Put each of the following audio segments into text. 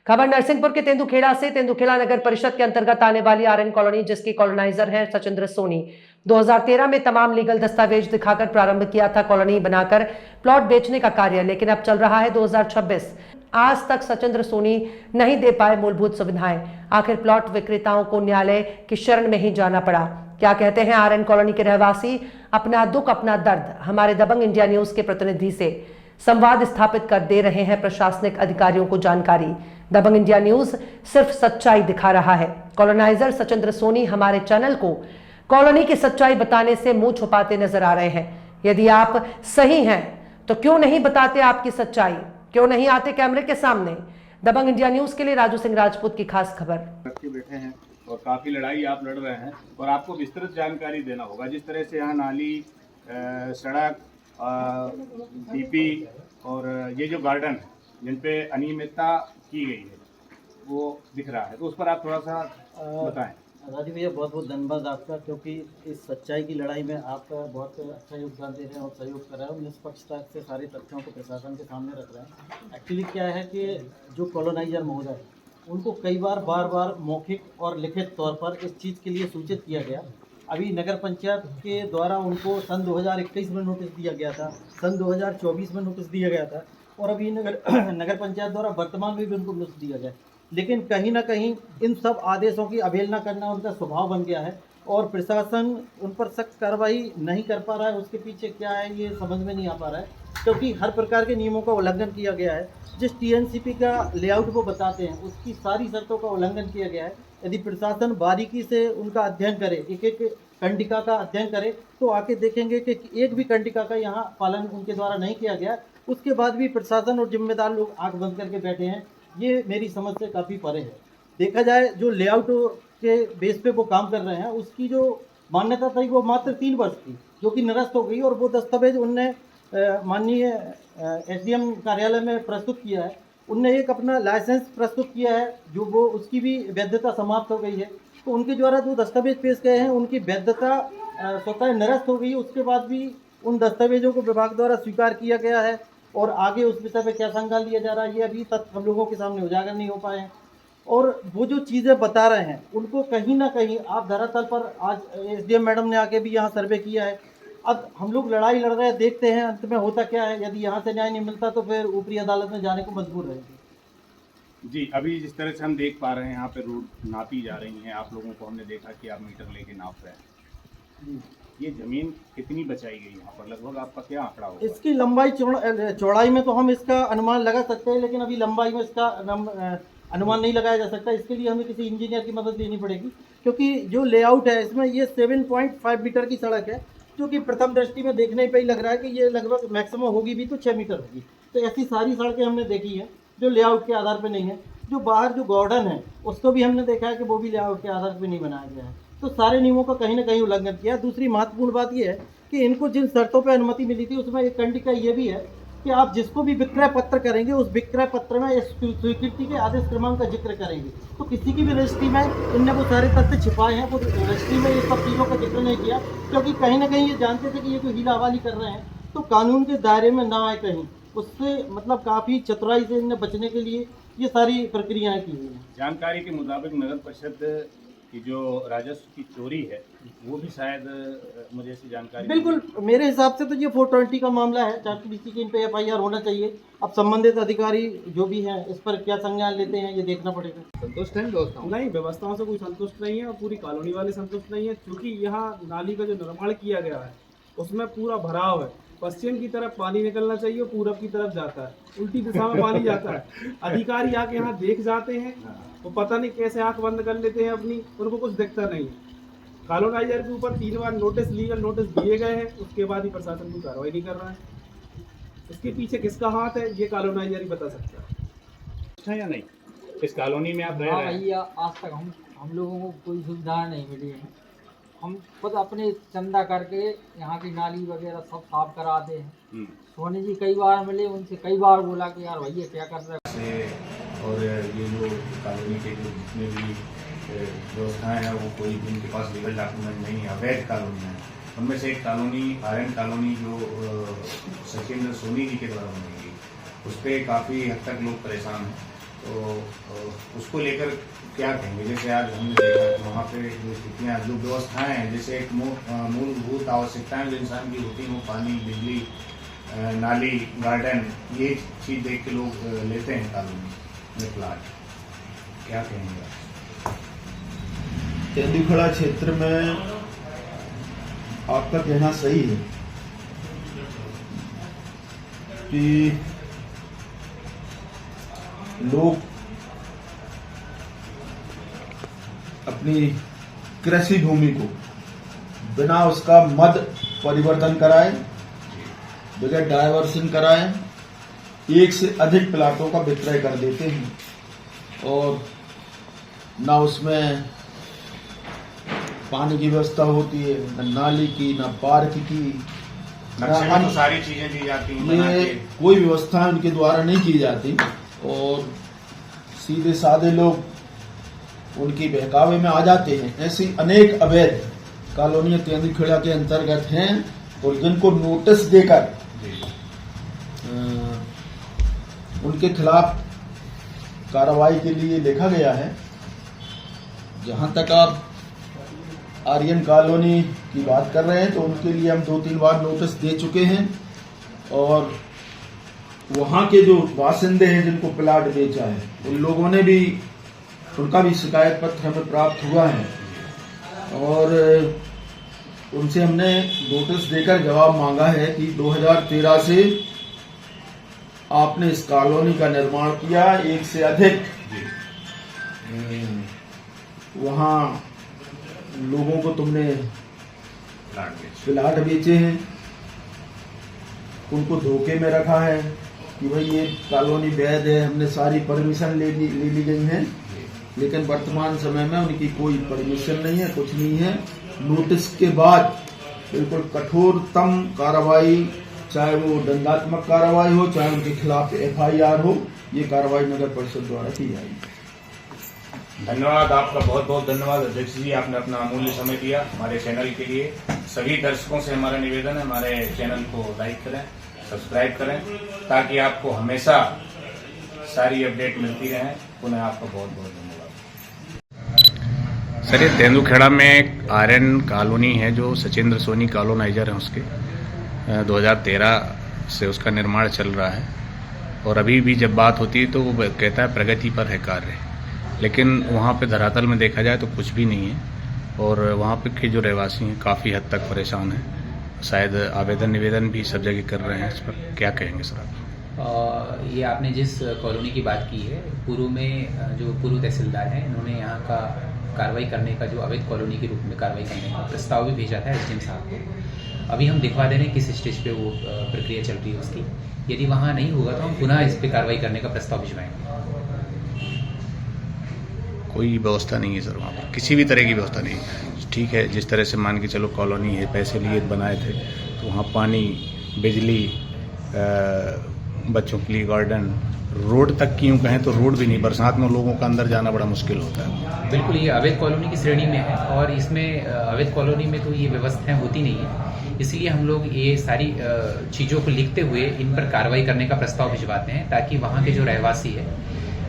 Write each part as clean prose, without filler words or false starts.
खबर नरसिंहपुर के तेंदुखेड़ा से। तेंदुखेड़ा नगर परिषद के अंतर्गत आने वाली आरएन कॉलोनी, जिसकी कॉलोनाइजर हैं सचिंद्र सोनी, 2013 में तमाम लीगल दस्तावेज दिखाकर प्रारंभ किया था कॉलोनी बनाकर प्लॉट बेचने का कार्य, लेकिन अब चल रहा है 2026। आज तक सचिंद्र सोनी नहीं दे पाए मूलभूत सुविधाएं। आखिर प्लॉट विक्रेताओं को न्यायालय की शरण में ही जाना पड़ा। क्या कहते हैं आरएन कॉलोनी के रहवासी? अपना दुख, अपना दर्द हमारे दबंग इंडिया न्यूज के प्रतिनिधि से संवाद स्थापित कर दे रहे हैं प्रशासनिक अधिकारियों को जानकारी। दबंग इंडिया न्यूज सिर्फ सच्चाई दिखा रहा है। कॉलोनाइजर सचिंद्र सोनी हमारे चैनल को कॉलोनी की सच्चाई बताने से मुंह छुपाते नजर आ रहे हैं। यदि आप सही हैं तो क्यों नहीं बताते आपकी सच्चाई? क्यों नहीं आते कैमरे के सामने? दबंग इंडिया न्यूज के लिए राजू सिंह राजपूत की खास खबर। बैठे हैं और काफी लड़ाई आप लड़ रहे हैं और आपको विस्तृत जानकारी देना होगा। जिस तरह से यहाँ नाली, सड़क, डीपी और ये जो गार्डन है जिन पे अनियमितता की गई है वो दिख रहा है, तो उस पर आप थोड़ा सा बताएं। राजू भैया, बहुत बहुत धन्यवाद आपका, क्योंकि इस सच्चाई की लड़ाई में आप बहुत अच्छा योगदान दे रहे हैं और सहयोग कर रहे हैं और निष्पक्षता से सारे तथ्यों को प्रशासन के सामने रख रहे हैं। एक्चुअली क्या है कि जो कॉलोनाइजर महोदय है उनको कई बार बार मौखिक और लिखित तौर पर इस चीज़ के लिए सूचित किया गया। अभी नगर पंचायत के द्वारा उनको सन 2021 में नोटिस दिया गया था, सन 2024 में नोटिस दिया गया था और अभी नगर पंचायत द्वारा वर्तमान में भी उनको नोटिस दिया गया। लेकिन कहीं ना कहीं इन सब आदेशों की अवहेलना करना उनका स्वभाव बन गया है और प्रशासन उन पर सख्त कार्रवाई नहीं कर पा रहा है। उसके पीछे क्या है ये समझ में नहीं आ पा रहा है, क्योंकि हर प्रकार के नियमों का उल्लंघन किया गया है। जिस टीएनसीपी का लेआउट वो बताते हैं उसकी सारी शर्तों का उल्लंघन किया गया है। यदि प्रशासन बारीकी से उनका अध्ययन करे, एक एक कंडिका का अध्ययन करे, तो आके देखेंगे कि एक भी कंडिका का यहाँ पालन उनके द्वारा नहीं किया गया। उसके बाद भी प्रशासन और जिम्मेदार लोग आंख बंद करके बैठे हैं। ये मेरी समझ से काफ़ी परे है। देखा जाए जो लेआउट के बेस पे वो काम कर रहे हैं उसकी जो मान्यता थी वो मात्र 3 वर्ष थी, जो कि निरस्त हो गई और वो दस्तावेज उनने माननीय एसडीएम कार्यालय में प्रस्तुत किया है। उनने एक अपना लाइसेंस प्रस्तुत किया है जो वो उसकी भी वैधता समाप्त हो गई है। तो उनके द्वारा जो दस्तावेज पेश किए हैं उनकी वैधता स्वतः निरस्त हो गई। उसके बाद भी उन दस्तावेजों को विभाग द्वारा स्वीकार किया गया है और आगे उस विषय पे क्या संज्ञान लिया जा रहा है ये अभी तक हम लोगों के सामने उजागर नहीं हो पाए हैं। और वो जो चीज़ें बता रहे हैं उनको कहीं ना कहीं आप धरातल पर, आज एसडीएम मैडम ने आके भी यहाँ सर्वे किया है। अब हम लोग लड़ाई लड़ रहे हैं, देखते हैं अंत में होता क्या है। यदि यहाँ से न्याय नहीं मिलता तो फिर ऊपरी अदालत में जाने को मजबूर रहेंगे। जी, अभी जिस तरह से हम देख पा रहे हैं यहाँ पे रोड नापी जा रही हैं। आप लोगों को हमने देखा कि आप मीटर लेके नाप रहे हैं। ये जमीन कितनी बचाई गई यहाँ पर? लगभग आपका क्या आंकड़ा होगा? इसकी लंबाई चौड़ाई में तो हम इसका अनुमान लगा सकते हैं, लेकिन अभी लंबाई में इसका अनुमान नहीं लगाया जा सकता। इसके लिए हमें किसी इंजीनियर की मदद लेनी पड़ेगी, क्योंकि जो लेआउट है इसमें ये 7.5 मीटर की सड़क है, जो कि प्रथम दृष्टि में देखने पे ही लग रहा है कि ये लगभग मैक्सिमम होगी भी तो 6 मीटर होगी। तो ऐसी सारी सड़कें हमने देखी है जो लेआउट के आधार पर नहीं है। जो बाहर जो गार्डन है उसको भी हमने देखा है कि वो भी लेआउट के आधार पर नहीं बनाया गया है। तो सारे नियमों का कहीं ना कहीं उल्लंघन किया। दूसरी महत्वपूर्ण बात यह है कि इनको जिन शर्तों पर अनुमति मिली थी उसमें एक कंडिका ये भी है कि आप जिसको भी विक्रय पत्र करेंगे उस विक्रय पत्र में इस स्वीकृति के आदेश क्रमांक का जिक्र करेंगे। तो किसी की भी रजिस्ट्री में इनने वो सारे तथ्य छिपाए हैं, वो रजिस्ट्री में ये सब चीज़ों का जिक्र नहीं किया, क्योंकि कहीं ना कहीं ये जानते थे कि ये कोई हीला हवाली कर रहे हैं तो कानून के दायरे में ना आए कहीं। उससे मतलब काफ़ी चतुराई से इनने बचने के लिए ये सारी प्रक्रियाएँ की हुई हैं। जानकारी के मुताबिक नगर परिषद की जो राजस्व की चोरी है वो भी शायद मुझे ऐसी जानकारी बिल्कुल मेरे हिसाब से तो ये 420 का मामला है। 420 की इन पे FIR होना चाहिए। अब संबंधित अधिकारी जो भी हैं इस पर क्या संज्ञान लेते हैं ये देखना पड़ेगा। संतुष्ट हैं व्यवस्थाओं? नहीं, व्यवस्थाओं से कोई संतुष्ट नहीं है और पूरी कॉलोनी वाले संतुष्ट नहीं है, क्योंकि यहाँ नाली का जो निर्माण किया गया है उसमें पूरा भराव है। पश्चिम की तरफ पानी निकलना चाहिए, पूरब की तरफ जाता है, उल्टी दिशा में पानी जाता है। अधिकारी आके यहाँ देख जाते हैं, वो पता नहीं कैसे आंख बंद कर लेते हैं अपनी, उनको कुछ दिखता नहीं है। कॉलोनाइजर के ऊपर 3 बार नोटिस, लीगल नोटिस दिए गए हैं, उसके बाद ही प्रशासन की कार्रवाई नहीं कर रहा है। इसके पीछे किसका हाथ है ये कॉलोनाइजर ही बता सकता है। या नहीं इस कॉलोनी में आप रह रहे हैं? भैया, आज तक हम लोगों को कोई सुविधा नहीं मिली है। हम खुद अपने चंदा करके यहाँ की नाली वगैरह सब साफ कराते हैं। सोनी जी कई बार मिले, उनसे कई बार बोला कि यार भैया क्या कर रहे हैं। और ये जो कॉलोनी के जो जितने भी व्यवस्थाएं हैं वो कोई भी उनके पास लीगल डॉक्यूमेंट नहीं है, अवैध कॉलोनी है। उनमें से एक कॉलोनी आरएन कॉलोनी जो सचिंद्र सोनी जी के द्वारा बनेगी, उस पर काफ़ी हद तक लोग परेशान हैं। तो उसको लेकर क्या कहेंगे? जैसे आज हमने देखा कि वहाँ पे जो स्थितियाँ, जो व्यवस्थाएं हैं, जैसे एक मूलभूत आवश्यकताएं जो इंसान की होती हैं, वो पानी, बिजली, नाली, गार्डन, ये चीज़ देख के लोग लेते हैं कॉलोनी में प्लाट। क्या कहेंगे आप? तेंदुखेड़ा क्षेत्र में आपका कहना सही है कि लोग अपनी कृषि भूमि को बिना उसका मद परिवर्तन कराए, बगैर डायवर्सन कराए, एक से अधिक प्लाटों का विक्रय कर देते हैं और ना उसमें पानी की व्यवस्था होती है, न नाली की, न पार्क की, नक्शे में तो सारी चीजें दी जाती हैं बना ये के। कोई व्यवस्था उनके द्वारा नहीं की जाती और सीधे साधे लोग उनकी बहकावे में आ जाते हैं। ऐसी अनेक अवैध कॉलोनियां तेंदुखेड़ा के अंतर्गत हैं और जिनको नोटिस देकर उनके खिलाफ कार्रवाई के लिए लिखा गया है। जहां तक आप आर्यन कॉलोनी की बात कर रहे हैं तो उनके लिए हम 2-3 बार नोटिस दे चुके हैं और वहां के जो बासिंदे हैं जिनको प्लाट बेचा है, उन लोगों ने भी, उनका भी शिकायत पत्र हमें प्राप्त हुआ है और उनसे हमने नोटिस देकर जवाब मांगा है कि 2013 से आपने इस कॉलोनी का निर्माण किया, एक से अधिक वहां लोगों को तुमने प्लाट बेचे हैं, उनको धोखे में रखा है कि भाई ये कॉलोनी वैध है, हमने सारी परमिशन ले ली गई है, लेकिन वर्तमान समय में उनकी कोई परमिशन नहीं है, कुछ नहीं है। नोटिस के बाद बिल्कुल कठोरतम कार्रवाई, चाहे वो दंडात्मक कार्रवाई हो, चाहे उनके खिलाफ FIR हो, ये कार्रवाई नगर परिषद द्वारा की जाएगी। धन्यवाद, आपका बहुत बहुत धन्यवाद अध्यक्ष जी, आपने अपना अमूल्य समय दिया हमारे चैनल के लिए। सभी दर्शकों से हमारा निवेदन है, हमारे चैनल को लाइक करें, सब्सक्राइब करें, ताकि आपको हमेशा सारी अपडेट मिलती रहे। पुनः आपका बहुत बहुत धन्यवाद। सर, ये तेंदुखेड़ा में एक आर्यन कॉलोनी है जो सचिंद्र सोनी कॉलोनाइजर है, उसके 2013 से उसका निर्माण चल रहा है और अभी भी जब बात होती है तो वो कहता है प्रगति पर है कार्य, लेकिन वहाँ पे धरातल में देखा जाए तो कुछ भी नहीं है और वहाँ पे के जो रहवासी हैं काफ़ी हद तक परेशान हैं। शायद आवेदन निवेदन भी सब जगह कर रहे हैं, इस पर क्या कहेंगे सर आप? ये आपने जिस कॉलोनी की बात की है, पूर्व में जो पूर्व तहसीलदार हैं, इन्होंने यहाँ का कार्रवाई करने का, जो अवैध कॉलोनी के रूप में कार्रवाई करने का प्रस्ताव भी भेजा था SDM साहब को। अभी हम दिखवा दे रहे हैं किस स्टेज पे वो प्रक्रिया चल रही है उसकी। यदि वहाँ नहीं होगा तो हम पुनः इस पर कार्रवाई करने का प्रस्ताव भिजवाएंगे। कोई व्यवस्था नहीं है सर वहाँ पर, किसी भी तरह की व्यवस्था नहीं है। ठीक है, जिस तरह से मान के चलो कॉलोनी है, पैसे लिए बनाए थे, तो वहाँ पानी, बिजली, बच्चों के लिए गार्डन, रोड तक की यूँ कहें तो रोड भी नहीं, बरसात में लोगों का अंदर जाना बड़ा मुश्किल होता है। बिल्कुल, ये अवैध कॉलोनी की श्रेणी में है और इसमें अवैध कॉलोनी में तो ये व्यवस्थाएं होती नहीं है, इसलिए हम लोग ये सारी चीज़ों को लिखते हुए इन पर कार्रवाई करने का प्रस्ताव भिजवाते हैं, ताकि वहाँ के जो रहवासी है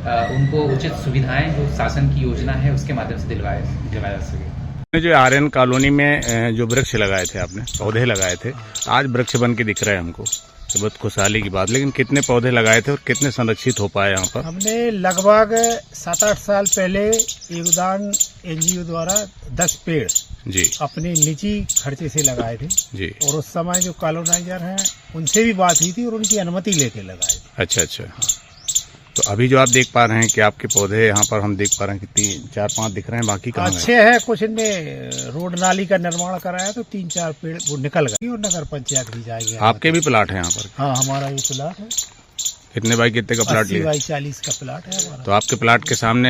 उनको उचित सुविधाएं जो शासन की योजना है उसके माध्यम से दिलवाया जा सके। जो आर्यन कॉलोनी में जो वृक्ष लगाए थे आपने, पौधे लगाए थे, आज वृक्ष बन के दिख रहे हैं हमको, तो बहुत खुशहाली की बात। लेकिन कितने पौधे लगाए थे और कितने संरक्षित हो पाए यहाँ पर? हमने लगभग 7-8 साल पहले योगदान NGO द्वारा 10 पेड़ जी अपने निजी खर्चे से लगाए थे जी। और उस समय जो कॉलोनाइजर हैं उनसे भी बात हुई थी और उनकी अनुमति लेके लगाए थे। अच्छा अच्छा। तो अभी जो आप देख पा रहे हैं कि आपके पौधे यहाँ पर हम देख पा रहे हैं कि 4-5 दिख रहे हैं, बाकी कहाँ अच्छे हैं। कुछ इनमें रोड नाली का निर्माण कराया तो 3-4 पेड़ वो निकल गए और नगर पंचायत भी जाएगी। आपके भी प्लाट है यहाँ पर? हाँ, हमारा ये प्लाट है। कितने बाई कितने का प्लाट 80 लिया? बाई 40 का प्लाट है हमारा। तो आपके प्लाट के सामने